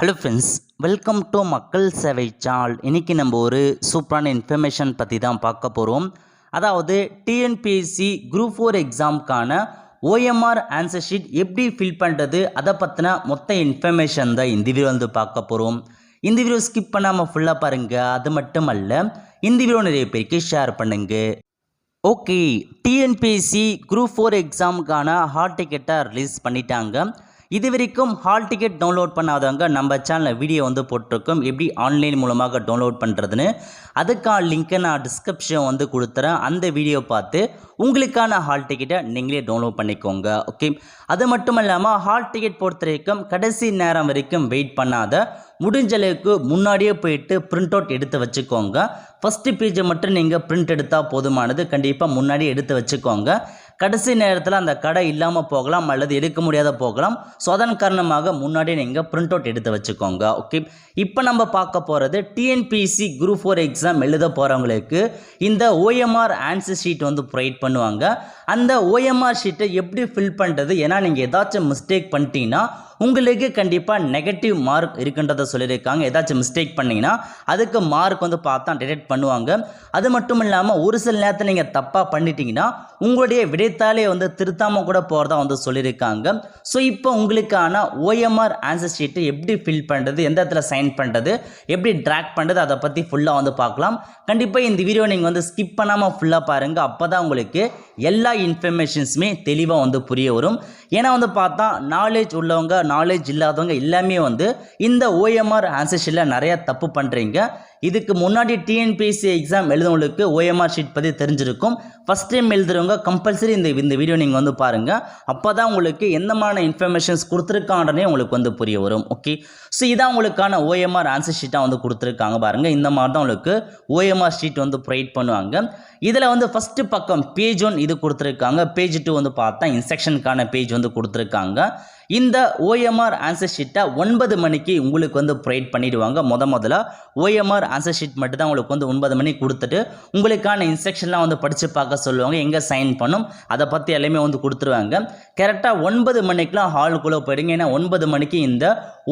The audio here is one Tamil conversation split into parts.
ஹலோ ஃப்ரெண்ட்ஸ், வெல்கம் டு மக்கள் சேவை சேனல். இன்றைக்கி நம்ம ஒரு சூப்பரான இன்ஃபர்மேஷன் பற்றி தான் பார்க்க போகிறோம். அதாவது டிஎன்பிஎஸ்சி குரூப் 4 எக்ஸாமுக்கான ஓஎம்ஆர் ஆன்சர் ஷீட் எப்படி ஃபில் பண்ணுறது, அதை பற்றின மொத்த இன்ஃபர்மேஷன் தான் இந்த வீடியோ வந்து பார்க்க போகிறோம். இந்த வீடியோ ஸ்கிப் பண்ணாமல் ஃபுல்லாக பாருங்கள். அது மட்டும் அல்ல, இந்த வீடியோ நிறைய பேருக்கு ஷேர் பண்ணுங்கள். ஓகே, டிஎன்பிஎஸ்சி குரூப் 4 எக்ஸாமுக்கான ஹால் டிக்கெட்டை ரிலீஸ் பண்ணிட்டாங்க. இது வரைக்கும் ஹால் டிக்கெட் டவுன்லோட் பண்ணாதவங்க நம்ம சேனலில் வீடியோ வந்து போட்டிருக்கோம், எப்படி ஆன்லைன் மூலமாக டவுன்லோட் பண்ணுறதுன்னு. அதுக்கான லிங்க்கை நான் டிஸ்கிரிப்ஷன் வந்து கொடுத்துறேன். அந்த வீடியோ பார்த்து உங்களுக்கான ஹால் டிக்கெட்டை நீங்களே டவுன்லோட் பண்ணிக்கோங்க. ஓகே, அது மட்டும் இல்லாமல் ஹால் டிக்கெட் பொறுத்த வரைக்கும் கடைசி நேரம் வரைக்கும் வெயிட் பண்ணாத, முடிஞ்ச அளவுக்கு முன்னாடியே போயிட்டு பிரிண்ட் அவுட் எடுத்து வச்சுக்கோங்க. ஃபஸ்ட்டு பேஜை மட்டும் நீங்கள் பிரிண்ட் எடுத்தால் போதுமானது. கண்டிப்பாக முன்னாடியே எடுத்து வச்சுக்கோங்க. கடைசி நேரத்தில் அந்த கடை இல்லாமல் போகலாம் அல்லது எடுக்க முடியாத போகலாம். ஸோ அதன் காரணமாக முன்னாடியே நீங்கள் பிரிண்ட் அவுட் எடுத்து வச்சுக்கோங்க. ஓகே, இப்போ நம்ம பார்க்க போகிறது டிஎன்பிஎஸ்சி குரூப் 4 எக்ஸாம் எழுத போகிறவங்களுக்கு இந்த ஓஎம்ஆர் ஆன்சர் ஷீட் வந்து ப்ரொவைட் பண்ணுவாங்க. அந்த ஓஎம்ஆர் ஷீட்டை எப்படி ஃபில் பண்ணுறது, ஏன்னா நீங்கள் ஏதாச்சும் மிஸ்டேக் பண்ணிட்டீங்கன்னா உங்களுக்கு கண்டிப்பாக நெகட்டிவ் மார்க் இருக்குன்றதை சொல்லியிருக்காங்க. ஏதாச்சும் மிஸ்டேக் பண்ணிங்கன்னா அதுக்கு மார்க் வந்து பார்த்தா டிடெக்ட் பண்ணுவாங்க. அது மட்டும் இல்லாமல் ஒரு சில நேரத்தில் நீங்கள் தப்பாக பண்ணிட்டீங்கன்னா உங்களுடைய விடைத்தாளே வந்து திருத்தாமல் கூட போகிறதா வந்து சொல்லியிருக்காங்க. ஸோ இப்போ உங்களுக்கான ஓஎம்ஆர் ஆன்சர் ஷீட்டை எப்படி ஃபில் பண்ணுறது, எந்த இடத்துல சைன் பண்ணுறது, எப்படி ட்ராக் பண்ணுறது, அதை பற்றி ஃபுல்லாக வந்து பார்க்கலாம். கண்டிப்பாக இந்த வீடியோ நீங்கள் வந்து ஸ்கிப் பண்ணாமல் ஃபுல்லாக பாருங்கள். அப்போ தான் உங்களுக்கு எல்லா இன்ஃபர்மேஷன்ஸுமே தெளிவாக வந்து புரிய வரும். ஏன்னா வந்து பார்த்தா நாலேஜ் உள்ளவங்க, நாலேஜ் இல்லாதவங்க எல்லாமே வந்து இந்த ஓஎம்ஆர் ஆன்சர் ஷீட்டில் நிறையா தப்பு பண்ணுறீங்க. இதுக்கு முன்னாடி டிஎன்பிஎஸ்சி எக்ஸாம் எழுதுறவங்களுக்கு ஓஎம்ஆர் ஷீட் பற்றி தெரிஞ்சிருக்கும். ஃபஸ்ட் டைம் எழுதுறவங்க கம்பல்சரி இந்த வீடியோ நீங்கள் வந்து பாருங்கள். அப்போ தான் உங்களுக்கு எந்த மாதிரி இன்ஃபர்மேஷன்ஸ் கொடுத்துருக்காங்கன்னே உங்களுக்கு வந்து புரிய வரும். ஓகே, ஸோ இதான் உங்களுக்கான ஓஎம்ஆர் ஆன்சர் ஷீட்டாக வந்து கொடுத்துருக்காங்க பாருங்கள். இந்த மாதிரி தான் உங்களுக்கு ஓஎம்ஆர் ஷீட் வந்து ப்ரொவைட் பண்ணுவாங்க. இதில் வந்து ஃபஸ்ட்டு பக்கம் பேஜ் 1 இது கொடுத்துருக்காங்க. பேஜ் 2 வந்து பார்த்தா இன்ஸ்ட்ரக்ஷனுக்கான பேஜ் வந்து கொடுத்துருக்காங்க. இந்த ஓஎம்ஆர் ஆன்சர் ஷீட்டை 9 மணிக்கு உங்களுக்கு வந்து ப்ரொவைட் பண்ணிடுவாங்க. முதல்ல ஓஎம்ஆர் ஆன்சர் ஷீட் மட்டும் தான் உங்களுக்கு வந்து 9 மணிக்கு கொடுத்துட்டு உங்களுக்கான இன்ஸ்ட்ரக்ஷன்லாம் வந்து படித்து பார்க்க சொல்லுவாங்க. எங்கே சைன் பண்ணும் அதை பற்றி எல்லாமே வந்து கொடுத்துருவாங்க. கரெக்டாக 9 மணிக்கெலாம் ஹாலுக்குள்ளே போயிடுங்க. ஏன்னா 9 மணிக்கு இந்த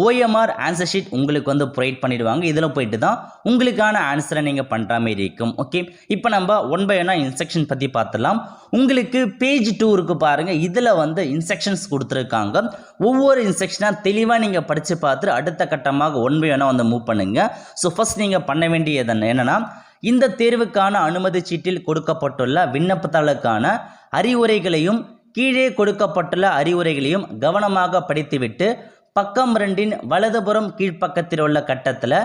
ஓஎம்ஆர் ஆன்சர் ஷீட் உங்களுக்கு வந்து ப்ரொவைட் பண்ணிடுவாங்க. இதில் போயிட்டு தான் உங்களுக்கான ஆன்சரை நீங்கள் பண்ணுற மாதிரி இருக்கும். ஓகே, இப்போ நம்ம 1 by 1 இன்ஸ்ட்ரக்ஷன் பற்றி பார்த்துலாம். உங்களுக்கு பேஜ் 2 இருக்குது பாருங்கள். இதில் வந்து இன்ஸ்ட்ரக்ஷன்ஸ் கொடுத்துருக்காங்க. ஒவ்வொரு இன்ஸ்ட்ரக்ஷனாக தெளிவாக நீங்கள் படித்து பார்த்துட்டு அடுத்த கட்டமாக 1 by 1 வந்து மூவ் பண்ணுங்கள். ஸோ ஃபஸ்ட் நீங்கள் பண்ண வேண்டியது என்னென்னா, இந்த தேர்வுக்கான அனுமதி சீட்டில் கொடுக்கப்பட்டுள்ள விண்ணப்பத்தாளுக்கான அறிவுரைகளையும் கீழே கொடுக்கப்பட்டுள்ள அறிவுரைகளையும் கவனமாக படித்துவிட்டு பக்கம் 2 வலதுபுறம் கீழ்ப்பக்கத்தில் உள்ள கட்டத்தில்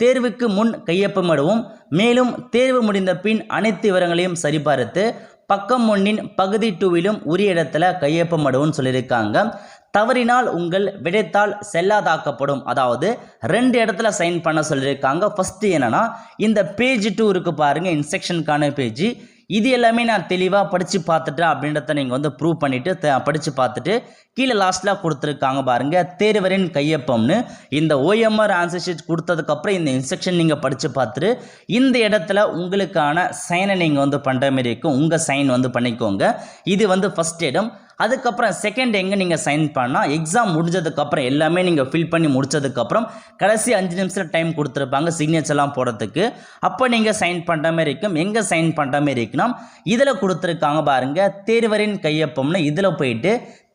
தேர்வுக்கு முன் கையொப்பமிடவும். மேலும் தேர்வு முடிந்த பின் அனைத்து விவரங்களையும் சரிபார்த்து பக்கம் 1 பகுதி 2 உரிய இடத்துல கையொப்பமிடவும் சொல்லியிருக்காங்க. தவறினால் உங்கள் விடைத்தாள் செல்லாதாக்கப்படும். அதாவது 2 இடத்துல சைன் பண்ண சொல்லியிருக்காங்க. ஃபஸ்ட்டு என்னன்னா, இந்த பேஜ் 2 இருக்கு பாருங்கள், இன்ஸ்ட்ரக்ஷனுக்கான பேஜ். இது எல்லாமே நான் தெளிவாக படித்து பார்த்துட்டேன் அப்படின்றத நீங்கள் வந்து ப்ரூவ் பண்ணிவிட்டு படித்து பார்த்துட்டு கீழே லாஸ்ட்டில் கொடுத்துருக்காங்க பாருங்கள், தேர்வரின் கையொப்பம்னு. இந்த ஓஎம்ஆர் ஆன்சர் ஷீட் கொடுத்ததுக்கப்புறம் இந்த இன்ஸ்ட்ரக்ஷன் நீங்கள் படித்து பார்த்துட்டு இந்த இடத்துல உங்களுக்கான சைனை நீங்கள் வந்து பண்ணுற மாதிரி இருக்கும். உங்கள் சைன் வந்து பண்ணிக்கோங்க. இது வந்து ஃபஸ்ட் இடம். அதுக்கப்புறம் செகண்ட் எங்கே நீங்கள் சைன் பண்ணால் எக்ஸாம் முடிஞ்சதுக்கப்புறம் எல்லாமே நீங்கள் ஃபில் பண்ணி முடித்ததுக்கப்புறம் கடைசி 5 நிமிஷத்தில் டைம் கொடுத்துருப்பாங்க சிக்னேச்சர்லாம் போடுறதுக்கு. அப்போ நீங்கள் சைன் பண்ணுற மாதிரி இருக்கும். எங்கே சைன் பண்ணுற மாதிரி இருக்குன்னா இதில் கொடுத்துருக்காங்க பாருங்கள், தேர்வரின் கையொப்பம்னு. இதில் போயிட்டு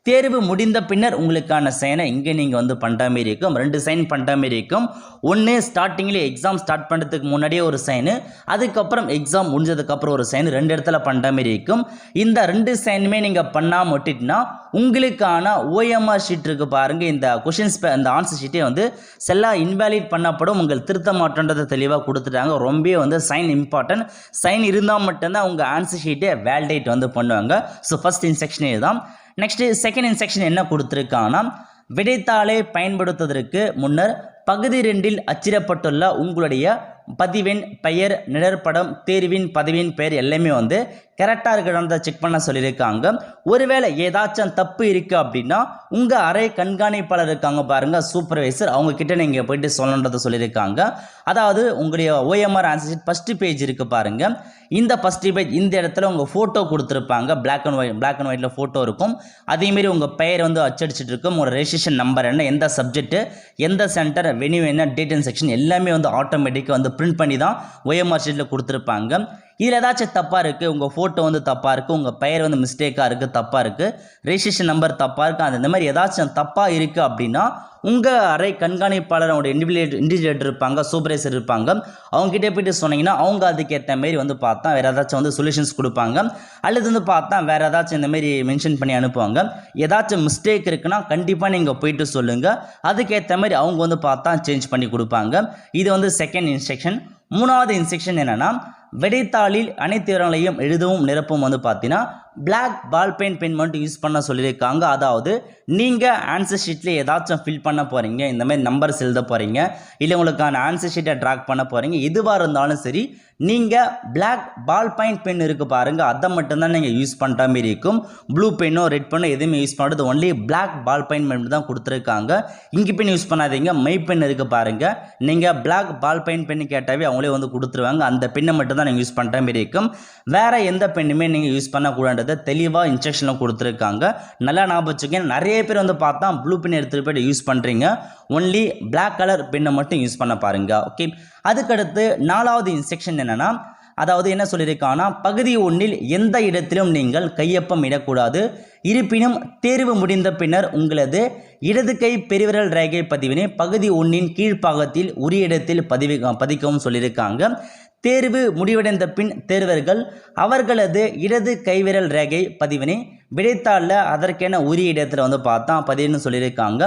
தேர்வு முடிந்த பின்னர் உங்களுக்கான சைனை இங்கே நீங்கள் வந்து பண்ணுற மாரி இருக்கும். 2 சைன் பண்ணுற மாரி இருக்கும். ஒன்று ஸ்டார்டிங்கில் எக்ஸாம் ஸ்டார்ட் பண்ணுறதுக்கு முன்னாடியே ஒரு சைனு, அதுக்கப்புறம் எக்ஸாம் முடிஞ்சதுக்கப்புறம் ஒரு சைனு, 2 இடத்துல பண்ணுற மாரி இருக்கும். இந்த 2 சைனுமே நீங்கள் பண்ணாமல் விட்டுட்டுனா உங்களுக்கான ஓஎம்ஆர் ஷீட் இருக்குது பாருங்கள், இந்த கொஷின்ஸ் இந்த ஆன்சர் ஷீட்டே வந்து செல்லாக இன்வேலிட் பண்ணப்படும். உங்கள் திருத்த மாற்றன்றதை தெளிவாக கொடுத்துட்டாங்க. ரொம்ப வந்து சைன் இம்பார்ட்டன்ட். சைன் இருந்தால் மட்டும்தான் உங்கள் ஆன்சர் ஷீட்டே வேலிடேட் வந்து பண்ணுவாங்க. ஸோ ஃபஸ்ட் இன்ஸ்ட்ரக்ஷனே இதுதான். நெக்ஸ்ட்டு செகண்ட் இன்ஸ்ட்ரக்ஷன் என்ன கொடுத்துருக்காங்கன்னா, விடைத்தாளை பயன்படுத்துவதற்கு முன்னர் பகுதி 2 அச்சிடப்பட்டுள்ள உங்களுடைய பதிவெண், பெயர், நிழற்படம், தேர்வின் பதவியின் பெயர் எல்லாமே வந்து கரெக்டாக இருக்கிறத செக் பண்ண சொல்லியிருக்காங்க. ஒருவேளை ஏதாச்சும் தப்பு இருக்குது அப்படின்னா உங்கள் அறை கண்காணிப்பாளர் இருக்காங்க பாருங்கள், சூப்பர்வைசர், அவங்கக்கிட்ட நீங்கள் போயிட்டு சொல்லணுன்றதை சொல்லியிருக்காங்க. அதாவது உங்களுடைய OMR answer sheet first page இருக்குது பாருங்கள். இந்த ஃபஸ்ட்டு பேஜ் இந்த இடத்துல உங்கள் ஃபோட்டோ கொடுத்துருப்பாங்க. பிளாக் அண்ட் ஒயிட்டில் ஃபோட்டோ இருக்கும். அதேமாரி உங்கள் பெயர் வந்து அச்சடிச்சிட்டு இருக்கும். உங்கள் ரெஜிஸ்ட்ரேஷன் நம்பர் என்ன, எந்த சப்ஜெக்ட்டு, எந்த சென்டர், வென்யூ என்ன, டேட் அண்ட் செக்ஷன் எல்லாமே வந்து ஆட்டோமேட்டிக்காக வந்து பிரிண்ட் பண்ணி தான் OMR ஷீட்டில் கொடுத்துருப்பாங்க. இதில் ஏதாச்சும் தப்பாக இருக்குது, உங்கள் ஃபோட்டோ வந்து தப்பாக இருக்குது, உங்கள் பெயர் வந்து மிஸ்டேக்காக இருக்குது, தப்பாக இருக்குது, ரெஜிஸ்ட்ரேஷன் நம்பர் தப்பாக இருக்குது, அந்த மாதிரி ஏதாச்சும் தப்பாக இருக்குது அப்படின்னா உங்கள் அறை கண்காணிப்பாளர் அவங்களோட இண்டிவிஜுவேட்டர் இருப்பாங்க, சூப்பர்வைசர் இருப்பாங்க, அவங்ககிட்ட போய்ட்டு சொன்னீங்கன்னா அவங்க அதுக்கேற்ற மாரி வந்து பார்த்தா வேறு ஏதாச்சும் வந்து சொல்யூஷன்ஸ் கொடுப்பாங்க. அல்லது வந்து பார்த்தா வேறு ஏதாச்சும் இந்த மாதிரி மென்ஷன் பண்ணி அனுப்புவாங்க. ஏதாச்சும் மிஸ்டேக் இருக்குன்னா கண்டிப்பாக நீங்கள் போயிட்டு சொல்லுங்கள். அதுக்கேற்ற மாதிரி அவங்க வந்து பார்த்தா சேஞ்ச் பண்ணி கொடுப்பாங்க. இது வந்து செகண்ட் இன்ஸ்ட்ரக்ஷன். மூணாவது இன்ஸ்ட்ரக்ஷன் என்னென்னா, விடைத்தாளில் அனைத்து விவரங்களையும் எழுதவும் நிரப்பும் வந்து பார்த்தீங்கன்னா பிளாக் பால் பென் மட்டும் யூஸ் பண்ண சொல்லியிருக்காங்க. அதாவது நீங்கள் ஆன்சர் ஷீட்டில் ஏதாச்சும் ஃபில் பண்ண போகிறீங்க, இந்த மாதிரி நம்பர்ஸ் எழுத போகிறீங்க, இல்லை உங்களுக்கான ஆன்சர் ஷீட்டை ட்ராக் பண்ண போகிறீங்க, எதுவாக இருந்தாலும் சரி நீங்கள் பிளாக் பால் பென் இருக்குது பாருங்கள், அதை மட்டும்தான் நீங்கள் யூஸ் பண்ணுற மாதிரி இருக்கும். ப்ளூ பென்னோ ரெட் பென்னோ எதுவுமே யூஸ் பண்ணுறது ஒன்லி பிளாக் பால் பென் தான் கொடுத்துருக்காங்க. இங்கு பென் யூஸ் பண்ணாதீங்க. மை பென் இருக்குது பாருங்கள், நீங்கள் பிளாக் பால் பென் கேட்டாவே அவங்களே வந்து கொடுத்துருவாங்க. அந்த பெண்ணை மட்டும் தான் நீங்கள் யூஸ் பண்ணுற மாதிரி இருக்கும். வேறு எந்த பெண்ணுமே நீங்கள் யூஸ் பண்ணக்கூடாது தெளிவாக இன்ஸ்ட்ரக்ஷனில் கொடுத்துருக்காங்க. நல்லா ஞாபகம் வச்சுக்கோங்க. நிறைய பேர் வந்து பார்த்தா ப்ளூ பென் எடுத்துகிட்டு போய்ட்டு யூஸ் பண்ணுறீங்க. ஒன்லி பிளாக் கலர் பெண்ணை மட்டும் யூஸ் பண்ண பாருங்க. ஓகே, அதுக்கடுத்து நாலாவது இன்ஸ்ட்ரக்ஷன் என்னென்னா, அதாவது என்ன சொல்லியிருக்காங்கன்னா, பகுதி 1 எந்த இடத்திலும் நீங்கள் கையொப்பம் இடக்கூடாது. இருப்பினும் தேர்வு முடிந்த பின்னர் உங்களது இடது கை பெருவிரல் ரேகை பதிவினை பகுதி 1 கீழ்ப்பாகத்தில் உரிய இடத்தில் பதிக்கவும் சொல்லியிருக்காங்க. தேர்வு முடிவடைந்த பின் தேர்வர்கள் அவர்களது இடது கைவிரல் ரேகை பதிவினை விடைத்தாளில் அதற்கென உரிய இடத்துல வந்து பார்த்தா பதிவுன்னு சொல்லியிருக்காங்க.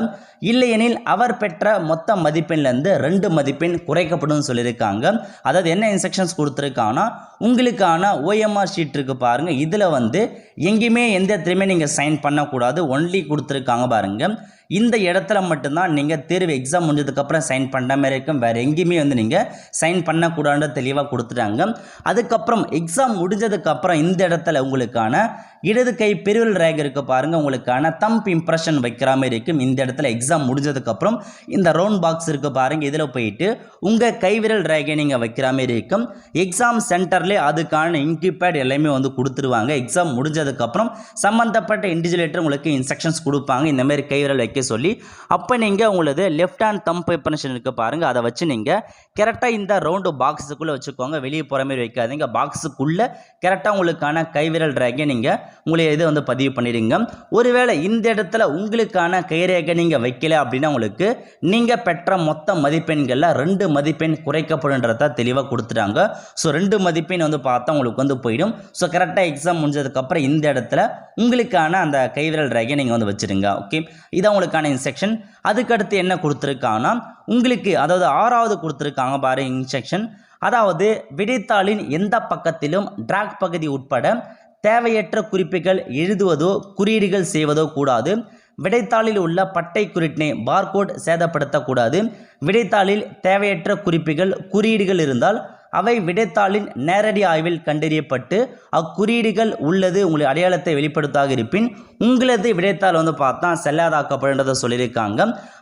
இல்லையெனில் அவர் பெற்ற மொத்த மதிப்பெண்லேருந்து 2 மதிப்பெண் குறைக்கப்படும் சொல்லியிருக்காங்க. அதாவது என்ன இன்ஸ்ட்ரக்ஷன்ஸ் கொடுத்துருக்காங்கன்னா, உங்களுக்கான OMR ஷீட் இருக்குது பாருங்கள், இதில் வந்து எங்கேயுமே எந்த இடத்துலையுமே நீங்கள் சைன் பண்ணக்கூடாது. ஒன்லி கொடுத்துருக்காங்க பாருங்கள். இந்த இடத்துல மட்டும்தான் நீங்கள் தேர்வு எக்ஸாம் முடிஞ்சதுக்கப்புறம் சைன் பண்ணுற மாதிரி இருக்கும். வேறு எங்கேயுமே வந்து நீங்கள் சைன் பண்ணக்கூடாதுன்னு தெளிவாக கொடுத்துட்டாங்க. அதுக்கப்புறம் எக்ஸாம் முடிஞ்சதுக்கப்புறம் இந்த இடத்துல உங்களுக்கான இடது கை பெருவிரல் ரேகை இருக்க பாருங்கள், உங்களுக்கான தம்ப் இம்ப்ரெஷன் வைக்கிற மாதிரி இருக்கும். இந்த இடத்துல எக்ஸாம் முடிஞ்சதுக்கப்புறம் இந்த ரவுண்ட் பாக்ஸ் இருக்க பாருங்கள், இதில் போயிட்டு உங்கள் கைவிரல் ரேகை நீங்கள் வைக்கிற மாதிரி இருக்கும். எக்ஸாம் சென்டர்லேயே அதுக்கான இன்கிபேட் எல்லாமே வந்து கொடுத்துருவாங்க. எக்ஸாம் முடிஞ்சதுக்கப்புறம் சம்மந்தப்பட்ட இண்டிவிஜுவேட்டர் உங்களுக்கு இன்ஸ்ட்ரக்ஷன்ஸ் கொடுப்பாங்க, இந்த மாதிரி கைவிரல் வைக்க சொல்லி. அப்போ நீங்கள் உங்களது லெஃப்ட் ஹேண்ட் தம்ப் இம்ப்ரெஷன் இருக்க பாருங்கள், அதை வச்சு நீங்கள் கரெக்டாக இந்த ரவுண்டு பாக்ஸுக்குள்ளே வச்சுக்கோங்க. வெளியே போகிற மாதிரி வைக்காதீங்க. பாக்ஸுக்குள்ளே கரெக்டாக உங்களுக்கான கைவிரல் ரேகை நீங்கள் உங்களுடைய இதை வந்து பதிவு பண்ணிடுங்க. ஒருவேளை இந்த இடத்துல உங்களுக்கான கைரேகை நீங்கள் வைக்கல அப்படின்னா உங்களுக்கு நீங்கள் பெற்ற மொத்த மதிப்பெண்களில் 2 மதிப்பெண் குறைக்கப்படுன்றத தெளிவாக கொடுத்துட்டாங்க. ஸோ 2 மதிப்பெண் வந்து பார்த்தா உங்களுக்கு வந்து போயிடும். ஸோ கரெக்டாக எக்ஸாம் முடிஞ்சதுக்கப்புறம் இந்த இடத்துல உங்களுக்கான அந்த கைவிரல் ரேகை நீங்கள் வந்து வச்சுருங்க. ஓகே, இதான் உங்களுக்கான இன்ஸ்ட்ரக்ஷன். அதுக்கடுத்து என்ன கொடுத்துருக்காங்கன்னா, உங்களுக்கு அதாவது 6வது கொடுத்துருக்காங்க பாரு இன்ஸ்ட்ரக்ஷன். அதாவது விடைத்தாளின் எந்த பக்கத்திலும் டிராக் பகுதி உட்பட தேவையற்ற குறிப்புகள் எழுதுவதோ குறியீடுகள் செய்வதோ கூடாது. விடைத்தாளில் உள்ள பட்டை குறிட்டினை பார்கோட் சேதப்படுத்தக்கூடாது. விடைத்தாளில் தேவையற்ற குறிப்புகள் குறியீடுகள் இருந்தால் அவை விடைத்தாளின் நேரடி ஆய்வில் கண்டறியப்பட்டு அக்குறியீடுகள் உள்ளது உங்களுடைய அடையாளத்தை வெளிப்படுத்தாக இருப்பின் உங்களது விடைத்தாள் வந்து பார்த்தா செல்லாதாக்கப்படுன்றதை சொல்லியிருக்காங்க.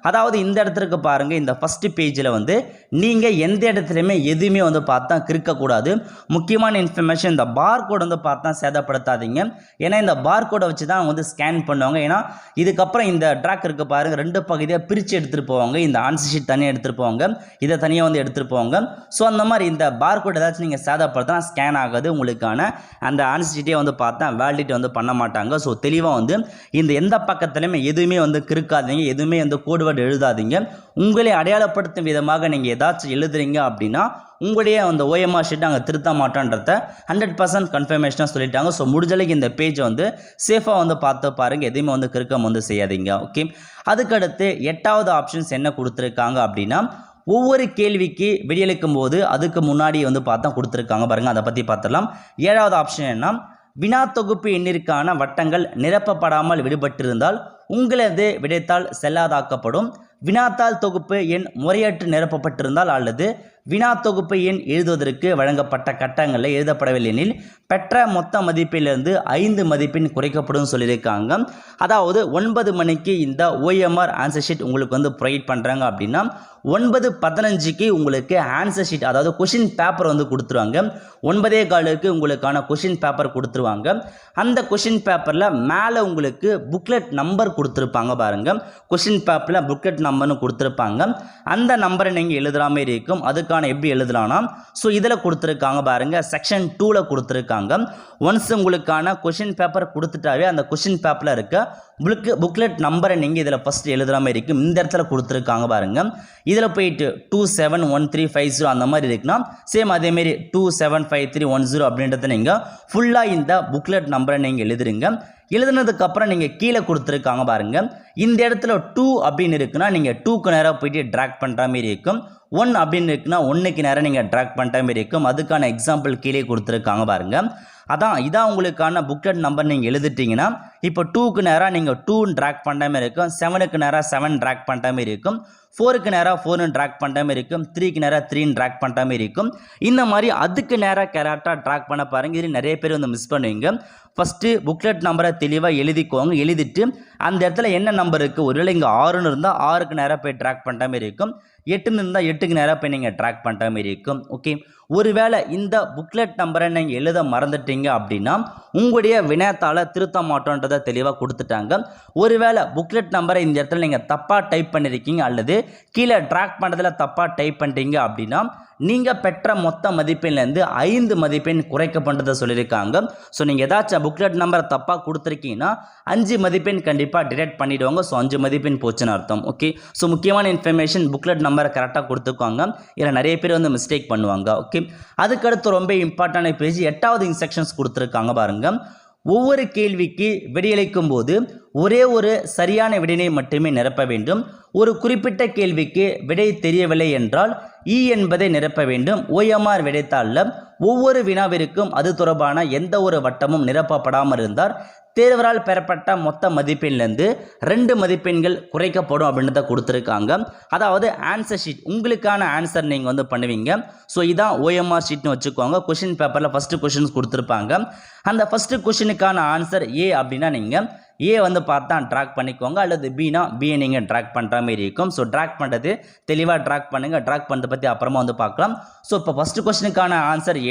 அதாவது இந்த இடத்துக்கு பாருங்கள், இந்த ஃபஸ்ட்டு பேஜில் வந்து நீங்கள் எந்த இடத்துலையுமே எதுவுமே வந்து பார்த்தா கிறுக்கக்கூடாது. முக்கியமான இன்ஃபர்மேஷன், இந்த பார்கோட் வந்து பார்த்தா சேதப்படுத்தாதீங்க. ஏன்னா இந்த பார்கோடை வச்சு தான் வந்து ஸ்கேன் பண்ணுவாங்க. ஏன்னா இதுக்கப்புறம் இந்த ட்ராக் இருக்குது பாருங்கள், 2 பகுதியாக பிரித்து எடுத்துகிட்டு போவாங்க. இந்த ஆன்சர் ஷீட் தனியாக எடுத்துகிட்டு போவாங்க, இதை தனியாக வந்து எடுத்துகிட்டு போவாங்க. ஸோ அந்த மாதிரி இந்த பார்கோட் ஏதாச்சும் நீங்கள் சேதப்படுத்தினா ஸ்கேன் ஆகாது. உங்களுக்கான அந்த ஆன்சர் ஷீட்டே வந்து பார்த்தா வேலிடிட்டி வந்து பண்ண மாட்டாங்க. ஸோ தெளிவாக வந்து இந்த எந்த பக்கத்துலையுமே எதுவுமே வந்து கிறுக்காதீங்க, எதுவுமே வந்து கோட் வேர்டு எழுதாதீங்க. உங்களை அடையாளப்படுத்தும் விதமாக நீங்கள் ஏதாச்சும் எழுதுறீங்க அப்படின்னா உங்களுடைய அந்த OMR ஷீட் நாங்கள் திருத்த மாட்டோன்றத 100% கன்ஃபர்மேஷனாக சொல்லிட்டாங்க. ஸோ முடிஞ்சளவுக்கு இந்த பேஜை வந்து சேஃபாக வந்து பார்த்து பாருங்கள், எதுவுமே வந்து கிறுக்கம் வந்து செய்யாதீங்க. ஓகே, அதுக்கடுத்து 8வது ஆப்ஷன்ஸ் என்ன கொடுத்துருக்காங்க அப்படின்னா, ஒவ்வொரு கேள்விக்கு விடையளிக்கும் போது அதுக்கு முன்னாடி வந்து பார்த்தா கொடுத்துருக்காங்க பாருங்கள், அதை பற்றி பார்த்துடலாம். 7வது ஆப்ஷன் என்ன, வினா தொகுப்பு எண்ணிற்கான வட்டங்கள் நிரப்பப்படாமல் விடுபட்டிருந்தால் உங்களது விடைத்தாள் செல்லாதாக்கப்படும். வினாத்தாள் தொகுப்பு எண் முறையற்று நிரப்பப்பட்டிருந்தால் அல்லது வினா தொகுப்பு எண் எழுதுவதற்கு வழங்கப்பட்ட கட்டங்களில் எழுதப்படவில்லை எனில் பெற்ற மொத்த மதிப்பிலிருந்து 5 மதிப்பெண் குறைக்கப்படும் சொல்லியிருக்காங்க. அதாவது 9 மணிக்கு இந்த OMR ஆன்சர் ஷீட் உங்களுக்கு வந்து ப்ரொவைட் பண்ணுறாங்க அப்படின்னா 9:15க்கு உங்களுக்கு ஆன்சர் ஷீட் அதாவது கொஷின் பேப்பர் வந்து கொடுத்துருவாங்க. 9:15க்கு உங்களுக்கான கொஷின் பேப்பர் கொடுத்துருவாங்க. அந்த கொஷின் பேப்பரில் மேலே உங்களுக்கு புக்லெட் நம்பர் கொடுத்துருப்பாங்க பாருங்கள். கொஷின் பேப்பரில் புக்லெட் நம்பர்னு கொடுத்துருப்பாங்க. அந்த நம்பரை நீங்கள் எழுதுகிற மாதிரி இருக்கும். அதுக்கான எப்படி எழுதலாம்னா இதில் கொடுத்துருக்காங்க பாருங்கள், செக்ஷன் 2ல் கொடுத்துருக்காங்க. ஒன்ஸ் உங்களுக்கான கொஷின் பேப்பர் கொடுத்துட்டாவே அந்த கொஷின் பேப்பரில் இருக்க புக்லெட் நம்பரை நீங்கள் இதில் ஃபஸ்ட்டு எழுதுகிற மாதிரி இருக்கும். இந்த இடத்துல கொடுத்துருக்காங்க பாருங்கள். இதில் போயிட்டு 271350 அந்த மாதிரி இருக்குன்னா சேம் அதேமாரி 275310 அப்படின்றத நீங்கள் ஃபுல்லாக இந்த புக்லெட் நம்பரை நீங்கள் எழுதுறீங்க. எழுதுனதுக்கப்புறம் நீங்கள் கீழே கொடுத்துருக்காங்க பாருங்கள். இந்த இடத்துல 2 அப்படின்னு இருக்குன்னா நீங்கள் 2க்கு நேராக போயிட்டு ட்ராக் பண்ணுற மாதிரி இருக்கும். 1 அப்படின்னு இருக்குன்னா 1க்கு நேரம் நீங்கள் ட்ராக் பண்ணுற மாதிரி இருக்கும். அதுக்கான எக்ஸாம்பிள் கீழே கொடுத்துருக்காங்க பாருங்கள். இதான் உங்களுக்கான புக்லெட் நம்பர் நீங்கள் எழுதிட்டீங்கன்னா இப்போ 2க்கு நேராக நீங்கள் 2 ட்ராக் பண்ணுற மாதிரி இருக்கும். 7க்கு நேராக 7 ட்ராக் பண்ணுற மாதிரி இருக்கும். 4க்கு நேராக 4 ட்ராக் பண்ணுற மாதிரி இருக்கும். 3க்கு நேராக 3 ட்ராக் பண்ணுற மாதிரி இருக்கும். இந்த மாதிரி அதுக்கு நேராக கரெக்டாக ட்ராக் பண்ண பாருங்கள். இது நிறைய பேர் வந்து மிஸ் பண்ணுவீங்க. ஃபஸ்ட்டு புக்லெட் நம்பரை தெளிவாக எழுதிக்கோங்க. எழுதிட்டு அந்த இடத்துல என்ன நம்பர் இருக்குது, ஒருவேளை இங்கே 6ன்னு இருந்தால் 6க்கு நேராக போய் ட்ராக் பண்ணுற மாதிரி இருக்கும். 8ன்னு இருந்தால் 8க்கு நேராக போய் நீங்கள் ட்ராக் பண்ணுற மாதிரி இருக்கும். ஓகே, ஒருவேளை இந்த புக்லெட் நம்பரை நீங்கள் எழுத மறந்துட்டீங்க அப்படின்னா உங்களுடைய வினாத்தால் திருத்த மாட்டோன்றதை தெளிவாக கொடுத்துட்டாங்க. ஒருவேளை புக்லெட் நம்பரை இந்த இடத்துல நீங்கள் தப்பாக டைப் பண்ணியிருக்கீங்க அல்லது கீழே ட்ராக் பண்ணுறதுல தப்பாக டைப் பண்ணிட்டீங்க அப்படின்னா நீங்கள் பெற்ற மொத்த மதிப்பெண்லேருந்து 5 மதிப்பெண் குறைக்கப்படுறதை சொல்லியிருக்காங்க. நீங்கள் ஏதாச்சும் புக்லெட் நம்பரை தப்பாக கொடுத்துருக்கீங்கன்னா 5 மதிப்பெண் கண்டிப்பாக டிடெக்ட் பண்ணிவிடுவாங்க. 5 மதிப்பெண் போச்சுன்னு அர்த்தம். ஓகே, முக்கியமான இன்ஃபர்மேஷன் புக்லெட் நம்பரை கரெக்டாக கொடுத்துருக்காங்க. இதில் நிறைய பேர் வந்து மிஸ்டேக் பண்ணுவாங்க. ஓகே, அதுக்கடுத்து ரொம்ப இம்பார்ட்டன்டான பேஜ் 8வது இன்ஸ்ட்ரக்ஷன்ஸ் கொடுத்துருக்காங்க பாருங்கள். ஒவ்வொரு கேள்விக்கு விடையளிக்கும் போது ஒரே ஒரு சரியான விடையை மட்டுமே நிரப்ப வேண்டும். ஒரு குறிப்பிட்ட கேள்விக்கு விடை தெரியவில்லை என்றால் என்பதை நிரப்ப வேண்டும். OMR விடைத்தாளில் ஒவ்வொரு வினாவிற்கும் அது தொடர்பான எந்த ஒரு வட்டமும் நிரப்பப்படாமல் இருந்தால் தேர்வரால் பெறப்பட்ட மொத்த மதிப்பெண்லேருந்து 2 மதிப்பெண்கள் குறைக்கப்படும் அப்படின்றத கொடுத்துருக்காங்க. அதாவது ஆன்சர் ஷீட் உங்களுக்கான ஆன்சர் நீங்கள் வந்து பண்ணுவீங்க. இதான் OMR ஷீட்னு வச்சுக்கோங்க. கொஷின் பேப்பரில் ஃபஸ்ட்டு கொஷின்ஸ் கொடுத்துருப்பாங்க. அந்த ஃபஸ்ட்டு கொஷினுக்கான ஆன்சர் அப்படின்னா நீங்கள் வந்து பார்த்தா ட்ராக் பண்ணிக்கோங்க, அல்லது பினா பியை நீங்கள் ட்ராக் பண்ணுற மாதிரி இருக்கும். ட்ராக் பண்ணுறது தெளிவாக ட்ராக் பண்ணுங்கள். ட்ராக் பண்ணுறதை பற்றி அப்புறமா வந்து பார்க்கலாம். இப்போ ஃபஸ்ட்டு கொஸ்டினுக்கான ஆன்சர்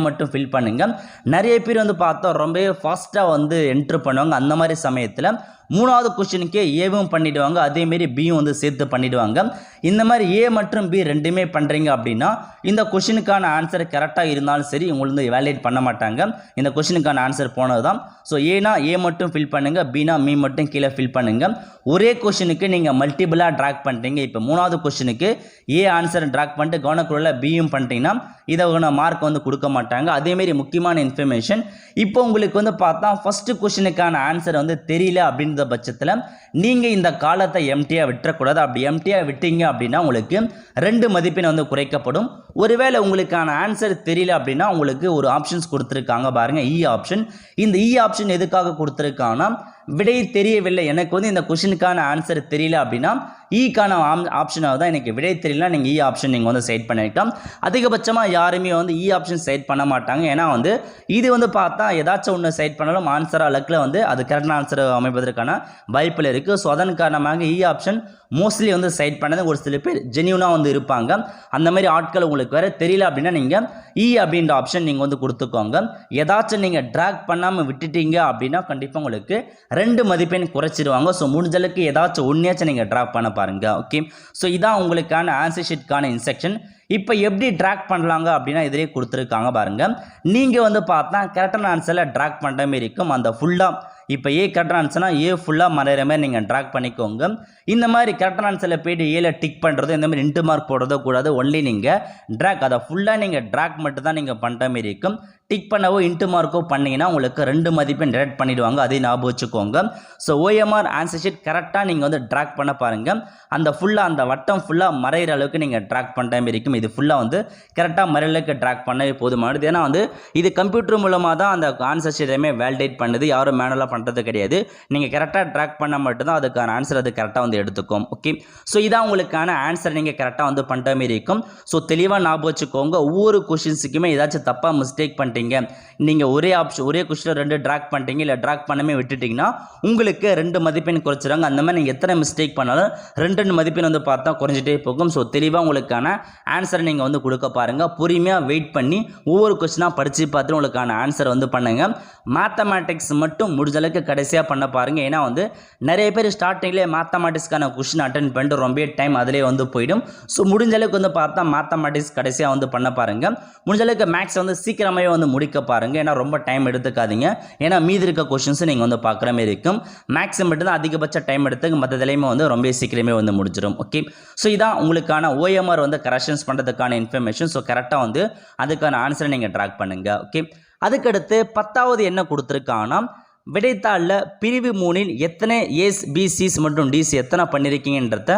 மட்டும் ஃபில் பண்ணுங்கள். நிறைய பேர் வந்து பார்த்தா ரொம்பவே ஃபாஸ்ட்டாக வந்து என்ட்ரு பண்ணுவாங்க. அந்த மாதிரி சமயத்தில் 3வது கொஸ்டினுக்கே ஏவும் பண்ணிவிடுவாங்க, அதேமாரி பியும் வந்து சேர்த்து பண்ணிவிடுவாங்க. இந்த மாதிரி மற்றும் பி ரெண்டுமே பண்ணுறீங்க அப்படின்னா இந்த கொஸ்டினுக்கான ஆன்சர் கரெக்டாக இருந்தாலும் சரி உங்களுக்கு வந்து வேலிடேட் பண்ண மாட்டாங்க. இந்த கொஸ்டினுக்கான ஆன்சர் போனது தான். ஏனா மட்டும் ஃபில் பண்ணுங்கள், பினா மீ மட்டும் கீழே ஃபில் பண்ணுங்கள். ஒரே கொஸ்டினுக்கு நீங்கள் மல்டிபிளாக ட்ராக் பண்ணுறீங்க. இப்போ 3வது கொஸ்டினுக்கு ஆன்சர் ட்ராக் பண்ணிட்டு கவனக்குள்ள பியும் பண்ணிட்டீங்கன்னா இதை மார்க் வந்து கொடுக்க மாட்டாங்க. அதேமாரி முக்கியமான இன்ஃபர்மேஷன், இப்போ உங்களுக்கு வந்து பார்த்தா ஃபஸ்ட்டு கொஸ்டினுக்கான ஆன்சர் வந்து தெரியல அப்படின்ற பட்சத்தில் நீங்கள் இந்த காலத்தை எம்டியாக விட்டுறக்கூடாது. அப்படி எம்டியாக விட்டீங்க அப்படின்னா உங்களுக்கு 2 மதிப்பெண் வந்து குறைக்கப்படும். ஒருவேளை உங்களுக்கான ஆன்சர் தெரியல அப்படின்னா உங்களுக்கு ஒரு ஆப்ஷன்ஸ் கொடுத்துருக்காங்க பாருங்கள், ஆப்ஷன். இந்த ஆப்ஷன் எதுக்காக கொடுத்துருக்காங்கன்னா விடை தெரியவில்லை, எனக்கு வந்து இந்த கொஷினுக்கான ஆன்சர் தெரியல அப்படின்னா ஈக்கான ஆப்ஷனாக தான் எனக்கு விடை தெரியல, நீங்கள் ஆப்ஷன் நீங்கள் வந்து செட் பண்ணிக்கலாம். அதிகபட்சமாக யாருமே வந்து ஆப்ஷன் செட் பண்ண மாட்டாங்க. ஏன்னா வந்து இது வந்து பார்த்தா ஏதாச்சும் ஒன்று செட் பண்ணாலும் ஆன்சராக லக்கில் வந்து அது கரெக்டான ஆன்சர் அமைப்பதற்கான வாய்ப்பில் இருக்குது. அதன் காரணமாக ஆப்ஷன் மோஸ்ட்லி வந்து செட் பண்ணது ஒரு சில பேர் ஜென்யூனாக வந்து இருப்பாங்க. அந்த மாதிரி ஆட்கள் உங்களுக்கு வேறு தெரியல அப்படின்னா நீங்கள் அப்படின்ற ஆப்ஷன் நீங்கள் வந்து கொடுத்துக்கோங்க. ஏதாச்சும் நீங்கள் ட்ராக் பண்ணாமல் விட்டுட்டீங்க அப்படின்னா கண்டிப்பாக உங்களுக்கு 2 மதிப்பெண் குறைச்சிடுவாங்க. முடிஞ்சளவுக்கு ஏதாச்சும் ஒன்றையாச்சும் நீங்கள் ட்ராக் பண்ண பாருங்க. ஓகே, இதான் உங்களுக்கான ஆன்சர் ஷீட்கான இன்ஸ்ட்ரக்ஷன். இப்போ எப்படி ட்ராக் பண்ணலாங்க அப்படின்னா இதிலே கொடுத்துருக்காங்க பாருங்கள். நீங்கள் வந்து பார்த்தா கரெக்டான ஆன்சரில் ட்ராக் பண்ணுற மாதிரி இருக்கும். அந்த ஃபுல்லாக இப்போ கரெக்டான ஆன்சர்னா ஃபுல்லாக மறைகிற மாதிரி நீங்கள் ட்ராக் பண்ணிக்கோங்க. இந்த மாதிரி கரெக்டான ஆன்சரில் போய்ட்டு டிக் பண்ணுறது இந்த மாதிரி இன்ட்டு மார்க் போடுறதோ கூடாது. ஒன்லி நீங்கள் ட்ராக் அதை ஃபுல்லாக நீங்கள் ட்ராக் மட்டும் தான் நீங்கள் பண்ணுற மாதிரி இருக்கும். டிக் பண்ணவோ இன்ட்டு மார்க்கோ பண்ணிங்கன்னா உங்களுக்கு 2 மதிப்பெண் டிடெக்ட் பண்ணிடுவாங்க. அதையும் ஞாபகம் வச்சுக்கோங்க. OMR ஆன்சர் ஷீட் கரெக்டாக நீங்கள் வந்து ட்ராக் பண்ண பாருங்கள். அந்த ஃபுல்லாக அந்த வட்டம் ஃபுல்லாக மறைகிற அளவுக்கு நீங்கள் ட்ராக் பண்ணுற மாதிரி இருக்கும். இது ஃபுல்லாக வந்து கரெக்டாக மரலுக்கு ட்ராக் பண்ணவே போதுமானது. ஏன்னா வந்து இது கம்ப்யூட்டர் மூலமாக தான் அந்த ஆன்சர்ஸ் எதுவுமே வேலிடேட் பண்ணுது, யாரும் மேனுவலாக பண்ணுறது கிடையாது. நீங்கள் கரெக்டாக ட்ராக் பண்ண மட்டும்தான் அதுக்கான ஆன்சர் அது கரெக்டாக வந்து எடுத்துக்கும். ஓகே, ஸோ இதான் உங்களுக்கான ஆன்சர் நீங்கள் கரெக்டாக வந்து பண்ணுற மாதிரி இருக்கும். ஸோ தெளிவாக ஞாபகம் வச்சுக்கோங்க, ஒவ்வொரு கொஷின்ஸுக்குமே ஏதாச்சும் தப்பாக மிஸ்டேக் பண்ணிட்டீங்க, நீங்கள் ஒரே கொஷினில் 2 ட்ராக் பண்ணிட்டீங்க, இல்லை ட்ராக் பண்ணாமே விட்டுட்டிங்கன்னா உங்களுக்கு 2 மதிப்பெண் குறைச்சிடுறாங்க. அந்த மாதிரி நீங்கள் எத்தனை மிஸ்டேக் பண்ணாலும் 2 மதிப்பெண் வந்து பார்த்தா குறைஞ்சிட்டே போகும். ஸோ தெளிவாக உங்களுக்கான ஆன்சரை நீங்கள் வந்து கொடுக்க பாருங்கள். பொறுமையாக வெயிட் பண்ணி ஒவ்வொரு கொஸ்டினாக படித்து பார்த்துட்டு உங்களுக்கான ஆன்சர் வந்து பண்ணுங்கள். மேத்தமேட்டிக்ஸ் மட்டும் முடிஞ்ச அளவுக்கு கடைசியாக பண்ண பாருங்கள். ஏன்னா வந்து நிறைய பேர் ஸ்டார்டிங்லேயே மேத்தமேட்டிக்ஸ்க்கான கொஸ்டின் அட்டன் பண்ணிட்டு ரொம்ப டைம் அதிலே வந்து போயிடும். ஸோ முடிஞ்ச அளவுக்கு வந்து பார்த்தா மேத்தமேட்டிக்ஸ் கடைசியாக வந்து பண்ண பாருங்கள். முடிஞ்ச அளவுக்கு மேக்ஸ் வந்து சீக்கிரமாகவே வந்து முடிக்க பாருங்கள். ஏன்னா ரொம்ப டைம் எடுத்துக்காதீங்க. ஏன்னா மீதி இருக்க கொஸ்டின்ஸ் நீங்கள் வந்து பார்க்குற மாதிரி இருக்கும். மேக்ஸ் மட்டும் தான் அதிகபட்ச டைம் எடுத்து மற்றதுலையுமே வந்து ரொம்ப சீக்கிரமே வந்து முடிச்சிடும். ஓகே, ஸோ இதான் உங்களுக்கான OMR வந்து கரெக்ஷன்ஸ் பண்ணுறதுக்கான இன்ஃபர்மேஷன். ஸோ கரெக்டாக வந்து அதுக்கான ஆன்சரை நீங்கள் ட்ராக் பண்ணுங்கள். ஓகே, அதுக்கடுத்து 10வது என்ன கொடுத்துருக்காங்கன்னா, விடைத்தாளில் பிரிவு 3இன் எத்தனை ஏஸ் பிசிஸ் மற்றும் டிஸ் எத்தனை பண்ணியிருக்கீங்கன்றத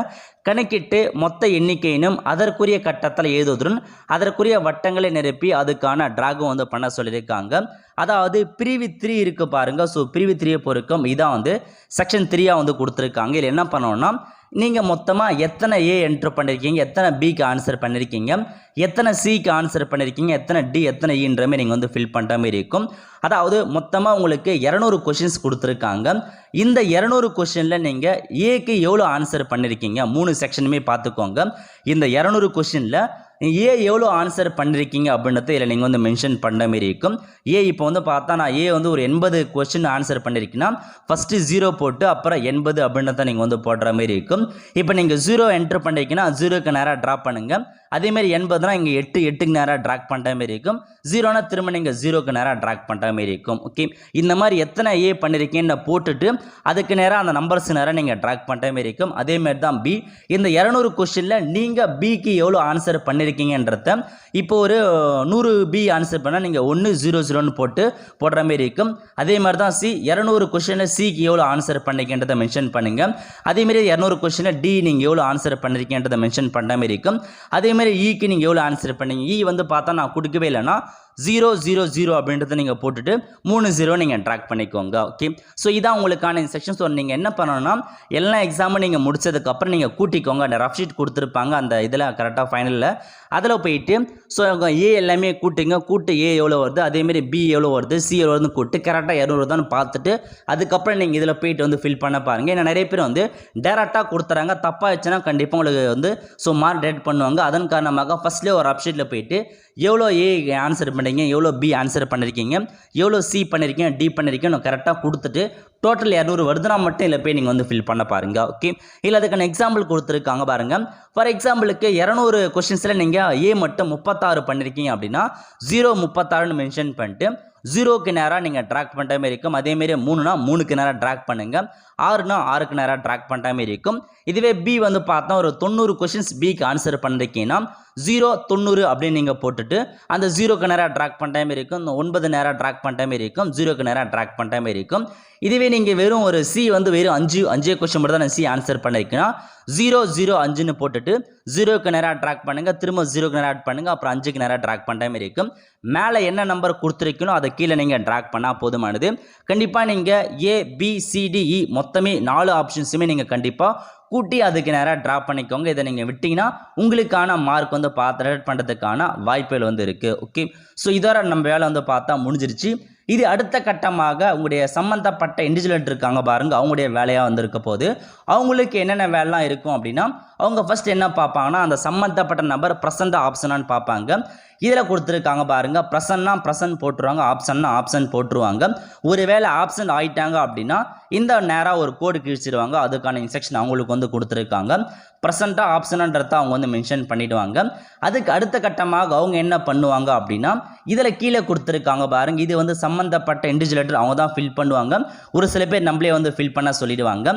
கணக்கிட்டு மொத்த எண்ணிக்கையினும் அதற்குரிய கட்டத்தில் எழுதுவதுடன் அதற்குரிய வட்டங்களை நிரப்பி அதுக்கான டிராகும் வந்து பண்ண சொல்லியிருக்காங்க. அதாவது பிரிவு 3 இருக்குது பாருங்கள். ஸோ பிரிவு 3 பொறுக்கும் இதான் வந்து செக்ஷன் 3 வந்து கொடுத்துருக்காங்க. இதில் என்ன பண்ணணும்னா, நீங்கள் மொத்தமாக எத்தனை ஏ என்ட்ரு பண்ணியிருக்கீங்க, எத்தனை பிக்கு ஆன்சர் பண்ணியிருக்கீங்க, எத்தனை சிக்கு ஆன்சர் பண்ணியிருக்கீங்க, எத்தனை டி எத்தனை ஈன்ற மாதிரி நீங்கள் வந்து ஃபில் பண்ணுற மாதிரி இருக்கும். அதாவது மொத்தமாக உங்களுக்கு 200 கொஷின்ஸ் கொடுத்துருக்காங்க. இந்த 200 கொஷினில் நீங்கள் ஏக்கு எவ்வளோ ஆன்சர் பண்ணியிருக்கீங்க 3 செக்ஷனுமே பார்த்துக்கோங்க. இந்த 200 கொஷினில் ஏ எவ்வளோ ஆன்சர் பண்ணியிருக்கீங்க அப்படின்றத இதில் நீங்கள் வந்து மென்ஷன் பண்ணுற மாரி இருக்கும். ஏ இப்போ வந்து பார்த்தா நான் ஏ வந்து ஒரு 80 கொஸ்டின் ஆன்சர் பண்ணியிருக்கீங்கன்னா ஃபஸ்ட்டு 0 போட்டு அப்புறம் 80 அப்படின்றத நீங்கள் வந்து போடுற மாதிரி இருக்கும். இப்போ நீங்கள் 0 என்ட்ரு பண்ணியிருக்கீங்கன்னா 0க்கு நேராக ட்ராப் பண்ணுங்கள். அதேமாதிரி 80னா இங்கே 8க்கு நேராக ட்ராக் பண்ணுற மாதிரி இருக்கும். 0னா திரும்ப நீங்கள் 0க்கு நேராக ட்ராக் பண்ணுற மாதிரி இருக்கும். ஓகே, இந்த மாதிரி எத்தனை ஏ பண்ணியிருக்கீங்கன்னு போட்டுட்டு அதுக்கு நேராக அந்த நம்பர்ஸ் நேராக நீங்கள் ட்ராக் பண்ணுற மாதிரி இருக்கும். அதேமாதிரி தான் பி. இந்த 200 கொஸ்டினில் நீங்கள் பிக்கு எவ்வளோ ஆன்சர் பண்ணியிருக்கீங்கன்றத இப்போ ஒரு 100 பி ஆன்சர் பண்ணால் நீங்கள் 100 போடுற மாதிரி இருக்கும். அதே மாதிரி தான் சி. 200 கொஸ்டினில் சிக்கு எவ்வளோ ஆன்சர் பண்ணிருக்கீங்கன்றதை மென்ஷன் பண்ணுங்கள். அதேமாதிரி 200 கொஸ்டினில் டி நீங்கள் எவ்வளோ ஆன்சர் பண்ணிருக்கீங்கன்றதை மென்ஷன் பண்ணுற மாதிரி இருக்கும். அதேமாதிரி ஈக்கு நீங்கள் எவ்வளோ ஆன்சர் பண்ணீங்க, ஈ வந்து பார்த்தா நான் கொடுக்கவே இல்லைன்னா 000 அப்படின்றத நீங்கள் போட்டுட்டு 30 நீங்கள் ட்ராக் பண்ணிக்கோங்க. ஓகே, ஸோ இதான் உங்களுக்கான இன்ஸ்ட்ரக்ஷன். ஸோ நீங்கள் என்ன பண்ணணும்னா, எல்லா எக்ஸாமும் நீங்கள் முடிச்சதுக்கப்புறம் நீங்கள் கூட்டிக்கோங்க. அந்த ரஃப் ஷீட் கொடுத்துருப்பாங்க அந்த இதில் கரெக்டாக ஃபைனலில் அதில் போயிட்டு ஸோ ஏ எல்லாமே கூட்டு ஏ எவ்வளோ வருது, அதேமாரி பி எவ்வளோ வருது, சி எவ்வளோ வருதுன்னு கூட்டு கரெக்டாக 200 தான் பார்த்துட்டு அதுக்கப்புறம் நீங்கள் இதில் போயிட்டு வந்து ஃபில் பண்ண பாருங்கள். ஏன்னா நிறைய பேர் வந்து டேரெக்டாக கொடுத்துறாங்க, தப்பாக வச்சுன்னா கண்டிப்பாக உங்களுக்கு வந்து ஸோ மார்க் ரேட் பண்ணுவாங்க. அதன் காரணமாக ஃபஸ்ட்லேயே ஒரு ரஃப் ஷீட்டில் போயிட்டு எவ்வளோ ஏ ஆன்சர் பண்ணுறீங்க, எவ்வளோ பி ஆன்சர் பண்ணியிருக்கீங்க, எவ்வளோ சி பண்ணியிருக்கீங்க, டி பண்ணியிருக்கீங்க கரெக்டாக கொடுத்துட்டு டோட்டல் 200 வருதுனா மட்டும் இதில் போய் நீங்கள் வந்து ஃபில் பண்ண பாருங்கள். ஓகே, இல்லை அதுக்கான எக்ஸாம்பிள் கொடுத்துருக்காங்க பாருங்கள். ஃபார் எக்ஸாம்பிளுக்கு 200 கொஸ்டின்ஸில் நீங்கள் ஏ மட்டும் 36 பண்ணியிருக்கீங்க அப்படின்னா 036ன்னு மென்ஷன் பண்ணிட்டு 0க்கு நேராக நீங்கள் ட்ராக் பண்ணுற மாதிரி இருக்கும். அதேமாரி 3னா 3க்கு நேராக ட்ராக் பண்ணுங்கள். 6னா 6க்கு நேராக ட்ராக் பண்ணுற மாதிரி இருக்கும். இதுவே பி வந்து பார்த்தா ஒரு 90 கொஸ்டின்ஸ் பிக்கு ஆன்சர் பண்ணிருக்கீங்கன்னா 090 அப்படின்னு நீங்கள் போட்டுட்டு அந்த 0க்கு நேராக ட்ராக் பண்ணுற மாதிரி இருக்கும். 9 நேராக ட்ராக் பண்ணுற மாதிரி இருக்கும். 0க்கு நேராக ட்ராக் பண்ணுற மாதிரி இருக்கும். இதுவே நீங்கள் வெறும் ஒரு சி வந்து வெறும் 5 கொஸ்டின் மட்டும் தான் சி ஆன்சர் பண்ணிருக்கீங்கன்னா 005ன்னு போட்டுட்டு 0க்கு நேராக ட்ராக் பண்ணுங்கள். திரும்ப 0க்கு நேராக பண்ணுங்கள். அப்புறம் 5க்கு நேராக ட்ராக் பண்ணுற மாதிரி இருக்கும். மேலே என்ன நம்பர் கொடுத்துருக்கணும் அதை கீழே நீங்கள் ட்ராக் பண்ணால் போதுமானது. கண்டிப்பாக நீங்கள் ஏ பி சி டி இ மொத்தமே 4 ஆப்ஷன்ஸுமே நீங்கள் கண்டிப்பாக கூட்டி அதுக்கு நேராக ட்ராப் பண்ணிக்கோங்க. இதை நீங்கள் விட்டிங்கன்னா உங்களுக்கான மார்க் வந்து ரேட் பண்ணுறதுக்கான வாய்ப்புகள் வந்து இருக்குது. ஓகே, ஸோ இதோட நம்ம வேலை வந்து பார்த்தா முடிஞ்சிருச்சு. இது அடுத்த கட்டமாக உங்களுடைய சம்மந்தப்பட்ட இண்டிவிஜுவல் இருக்காங்க பாருங்க, அவங்களுடைய வேலையாக வந்திருக்க போது அவங்களுக்கு என்னென்ன வேலைலாம் இருக்கும் அப்படின்னா, அவங்க ஃபர்ஸ்ட் என்ன பார்ப்பாங்கன்னா அந்த சம்மந்தப்பட்ட நபர் ப்ரெசன்ட் ஆப்ஷனான்னு பார்ப்பாங்க. இதில் கொடுத்துருக்காங்க பாருங்கள், ப்ரெசன்னா ப்ரெசன்ட் போட்டுருவாங்க, ஆப்ஷன்னா ஆப்ஷன் போட்டுருவாங்க. ஒருவேளை ஆப்ஷன் ஆகிட்டாங்க அப்படின்னா இந்த நேராக ஒரு கோடு கிழிச்சிடுவாங்க. அதுக்கான இன்ஸ்ட்ரக்ஷன் அவங்களுக்கு வந்து கொடுத்துருக்காங்க. ப்ரெசண்ட்டாக ஆப்ஷன்ன்றத அவங்க வந்து மென்ஷன் பண்ணிவிடுவாங்க. அதுக்கு அடுத்த கட்டமாக அவங்க என்ன பண்ணுவாங்க அப்படின்னா, இதில் கீழே கொடுத்துருக்காங்க பாருங்கள், இது வந்து சம்மந்தப்பட்ட இண்டிவிஜுவல் அவங்க தான் ஃபில் பண்ணுவாங்க. ஒரு சில பேர் நம்மளே வந்து ஃபில் பண்ண சொல்லிடுவாங்க.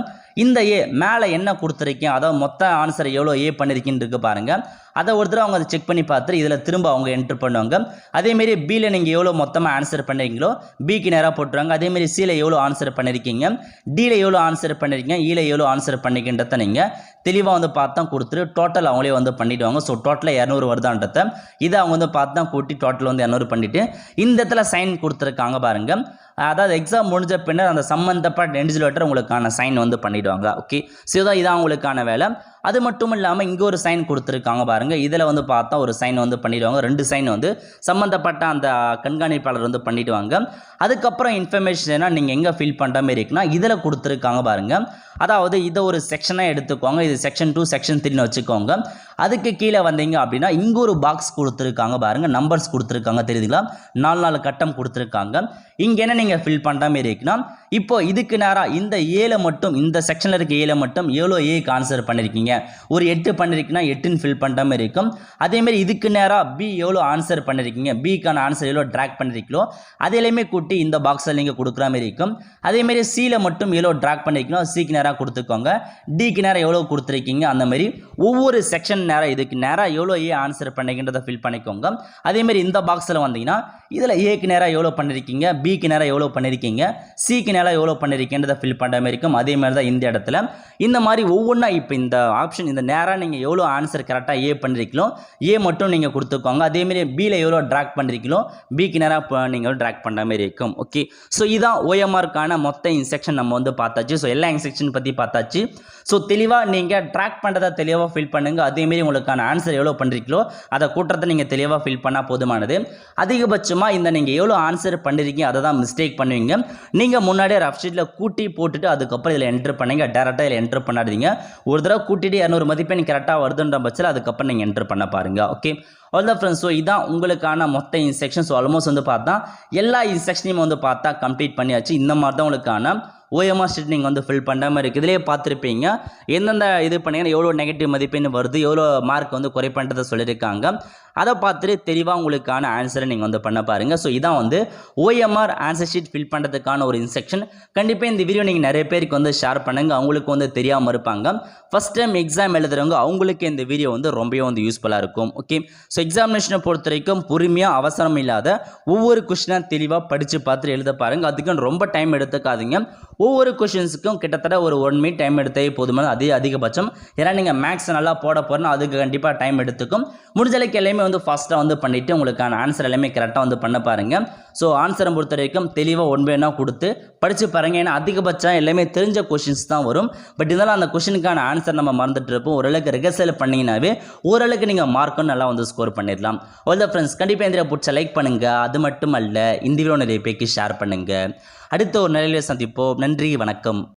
இந்த ஏ மேலே என்ன கொடுத்துருக்கேன், அதாவது மொத்த ஆன்சர் எவ்வளோ ஏ பண்ணியிருக்கீன்னு இருக்கு பாருங்கள், அதை ஒரு தடவை அவங்க அதை செக் பண்ணி பார்த்துட்டு இதில் திரும்ப அவங்க என்ட்ரு பண்ணுவாங்க. அதேமாரி பியில் நீங்கள் எவ்வளோ மொத்தமாக ஆன்சர் பண்ணுறீங்களோ பிக்கு நேராக போட்டுருவாங்க. அதேமாரி சியில் எவ்வளோ ஆன்சர் பண்ணியிருக்கீங்க, டியில் எவ்வளோ ஆன்சர் பண்ணியிருக்கீங்க, ஈயில் எவ்வளோ ஆன்சர் பண்ணிக்கின்றத நீங்கள் தெளிவாக வந்து பார்த்து தான் கொடுத்துட்டு டோட்டல் அவங்களே வந்து பண்ணிவிடுவாங்க. ஸோ டோட்டலாக 200 வருதான்றத இதை அவங்க வந்து பார்த்து தான் கூட்டி டோட்டல் வந்து 200 பண்ணிவிட்டு இந்த இடத்துல சைன் கொடுத்துருக்காங்க பாருங்கள். அதாவது எக்ஸாம் முடிஞ்ச பின்னர் அந்த சம்மந்தப்பட்ட இன்விஜிலேட்டர் உங்களுக்கான சைன் வந்து பண்ணிவிடுவாங்க. ஓகே, ஸோ இதான் உங்களுக்கான வேலை. அது மட்டும் இல்லாமல் இங்கே ஒரு சைன் கொடுத்துருக்காங்க பாருங்கள். இதில் வந்து பார்த்தா ஒரு சைன் வந்து பண்ணிடுவாங்க. 2 சைன் வந்து சம்மந்தப்பட்ட அந்த கண்காணிப்பாளர் வந்து பண்ணிவிடுவாங்க. அதுக்கப்புறம் இன்ஃபர்மேஷன் நீங்கள் எங்கே ஃபில் பண்ணுற மாதிரி இருக்குன்னா இதில் கொடுத்துருக்காங்க பாருங்கள். அதாவது இதை ஒரு செக்ஷனாக எடுத்துக்கோங்க. இது செக்ஷன் 2 செக்ஷன் 3ன்னு வச்சுக்கோங்க. அதுக்கு கீழே வந்தீங்க அப்படின்னா இங்கே ஒரு பாக்ஸ் கொடுத்துருக்காங்க பாருங்கள். நம்பர்ஸ் கொடுத்துருக்காங்க, தெரியுதுங்களா? 4 கட்டம் கொடுத்துருக்காங்க. இங்கே என்ன நீங்கள் ஃபில் பண்ணுற மாதிரி இருக்குன்னா இப்போ இதுக்கு நேராக இந்த ஏல மட்டும், இந்த செக்ஷனில் இருக்க ஏல மட்டும் எவ்வளோ ஏக்கு ஆன்சர் பண்ணியிருக்கீங்க, ஒரு 8 பண்ணியிருக்கீங்கன்னா 8ன்னு ஃபில் பண்ணுற மாதிரி இருக்கும். அதேமாரி இதுக்கு நேராக பி எவ்வளோ ஆன்சர் பண்ணியிருக்கீங்க, பிக்கான ஆன்சர் எவ்வளோ ட்ராக் பண்ணியிருக்கீங்களோ அது எல்லாமே கூட்டி இந்த பாக்ஸில் நீங்கள் கொடுக்குற மாதிரி இருக்கும். அதேமாரி சியில் மட்டும் எவ்வளோ ட்ராக் பண்ணியிருக்கீங்களோ சிக்கு நேராக கொடுத்துக்கோங்க. டிக்கு நேரம் எவ்வளோ கொடுத்துருக்கீங்க அந்த மாதிரி ஒவ்வொரு செக்ஷன் நேரம் இதுக்கு நேராக எவ்வளோ ஏ ஆன்சர் பண்ணிக்கின்றதை ஃபில் பண்ணிக்கோங்க. அதேமாரி இந்த பாக்ஸில் வந்தீங்கன்னா இதில் ஏக்கு நேராக எவ்வளோ பண்ணியிருக்கீங்க, பிக்கு நேராக எவ்வளோ பண்ணியிருக்கீங்க, சிக்கு நேராக எவ்வளோ பண்ணியிருக்கீன்றதை ஃபில் பண்ணுற மாதிரி இருக்கும். அதே மாதிரி தான் இந்த இடத்துல இந்த மாதிரி ஒவ்வொன்றா இப்போ இந்த ஆப்ஷன் இந்த நேராக நீங்கள் எவ்வளோ ஆன்சர் கரெக்டாக ஏ பண்ணிருக்கீங்களோ ஏ மட்டும் நீங்கள் கொடுத்துக்கோங்க. அதேமாரி பியில் எவ்வளோ ட்ராக் பண்ணிருக்கீங்களோ பிக்கு நேராக நீங்கள் ட்ராக் பண்ணுற மாதிரி இருக்கும். ஓகே, ஸோ இதான் ஓஎம்ஆருக்கான மொத்த இன்ஸ்ட்ரக்ஷன் நம்ம வந்து பார்த்தாச்சு. ஸோ எல்லா இன்ஸ்ட்ரக்ஷன் பற்றி பார்த்தாச்சு. ஸோ தெளிவாக நீங்கள் ட்ராக் பண்ணுறதை தெளிவாக ஃபில் பண்ணுங்கள். அதேமாரி உங்களுக்கான ஆன்சர் எவ்வளோ பண்ணுறீங்களோ அதை கூட்டுறதை நீங்கள் தெளிவாக ஃபில் பண்ணால் போதுமானது. அதிகபட்சமாக இந்த நீங்கள் எவ்வளோ ஆன்சர் பண்ணிருக்கீங்க அதை தான் மிஸ்டேக் பண்ணுவீங்க. நீங்கள் முன்னாடியே ரஃப் ஷீட்டில் கூட்டி போட்டுட்டு அதுக்கப்புறம் இதில் என்ட்ரு பண்ணுங்க. டேரெக்டாக இதில் என்ட்ரு பண்ணாதீங்க. ஒரு தடவை கூட்டிட்டு 200 மதிப்பெண் கரெக்டாக வருதுன்ற பட்சத்தில் அதுக்கப்புறம் நீங்கள் என்ட்ரு பண்ண பாருங்கள். Okay, all the friends. So இதான் உங்களுக்கான மொத்த இன்ஸ்ட்ரக்ஷன். ஸோ ஆல்மோஸ்ட் வந்து பார்த்தா எல்லா இன்ஸ்ட்ரக்ஷனையும் வந்து பார்த்தா கம்ப்ளீட் பண்ணியாச்சு. இந்த மாதிரி தான் உங்களுக்கான ஓஎம்ஆர் ஷீட் நீங்கள் வந்து ஃபில் பண்ணாமல் இருக்குது. இதிலே பார்த்துருப்பீங்க எந்தெந்த இது பண்ணீங்கன்னா எவ்வளோ நெகட்டிவ் மதிப்பெண் வருது, எவ்வளோ மார்க் வந்து குறைப்பன்றதை சொல்லியிருக்காங்க. அதை பார்த்துட்டு தெளிவாக உங்களுக்கான ஆன்சரை நீங்கள் வந்து பண்ண பாருங்கள். ஸோ இதான் வந்து ஓஎம்ஆர் ஆன்சர் ஷீட் ஃபில் பண்ணுறதுக்கான ஒரு இன்ஸ்ட்ரக்ஷன். கண்டிப்பாக இந்த வீடியோ நீங்கள் நிறைய பேருக்கு வந்து ஷேர் பண்ணுங்கள். அவங்களுக்கு வந்து தெரியாமல் இருப்பாங்க. ஃபஸ்ட் டைம் எக்ஸாம் எழுதுறவங்க அவங்களுக்கு இந்த வீடியோ வந்து ரொம்பவே வந்து யூஸ்ஃபுல்லாக இருக்கும். ஓகே, ஸோ எக்ஸாமினேஷனை பொறுத்த வரைக்கும் பொறுமையாக அவசரம் இல்லாத ஒவ்வொரு கொஸ்டினாக தெளிவாக படித்து பார்த்துட்டு எழுத பாருங்கள். அதுக்கு ரொம்ப டைம் எடுத்துக்காதீங்க. ஒவ்வொரு கொஷின்ஸுக்கும் கிட்டத்தட்ட ஒரு 1 மினிட் டைம் எடுத்தே போதுமான அதே அதிகபட்சம். ஏன்னா நீங்கள் மேக்ஸ் நல்லா போட போகிறோன்னா அதுக்கு கண்டிப்பாக டைம் எடுத்துக்கும். முடிஞ்சளவுக்கு எல்லாமே வந்து ஃபாஸ்ட்டாக வந்து பண்ணிவிட்டு உங்களுக்கான ஆன்சர் எல்லாமே கரெக்டாக வந்து பண்ண பாருங்கள். ஸோ ஆன்சரை பொறுத்த வரைக்கும் தெளிவாக 1 பை 1 கொடுத்து படித்து பாருங்கள். ஏன்னா அதிகபட்சம் எல்லாமே தெரிஞ்ச கொஷின்ஸ் தான் வரும். பட் இருந்தாலும் அந்த கொஷினுக்கான ஆன்சர் நம்ம மறந்துட்டு இருப்போம். ஓரளவுக்கு ரிகர்சல் பண்ணிங்கனாவே ஓரளவுக்கு நீங்கள் மார்க்கும் நல்லா வந்து ஸ்கோர் பண்ணிடலாம். ஆல் த ஃப்ரெண்ட்ஸ், கண்டிப்பாக இந்த பிடிச்ச லைக் பண்ணுங்கள். அது மட்டும் அல்ல இந்த வீடியோ நிறைய பேருக்கு ஷேர் பண்ணுங்கள். அடுத்த ஒரு நிலையில சந்திப்போம். நன்றி, வணக்கம்.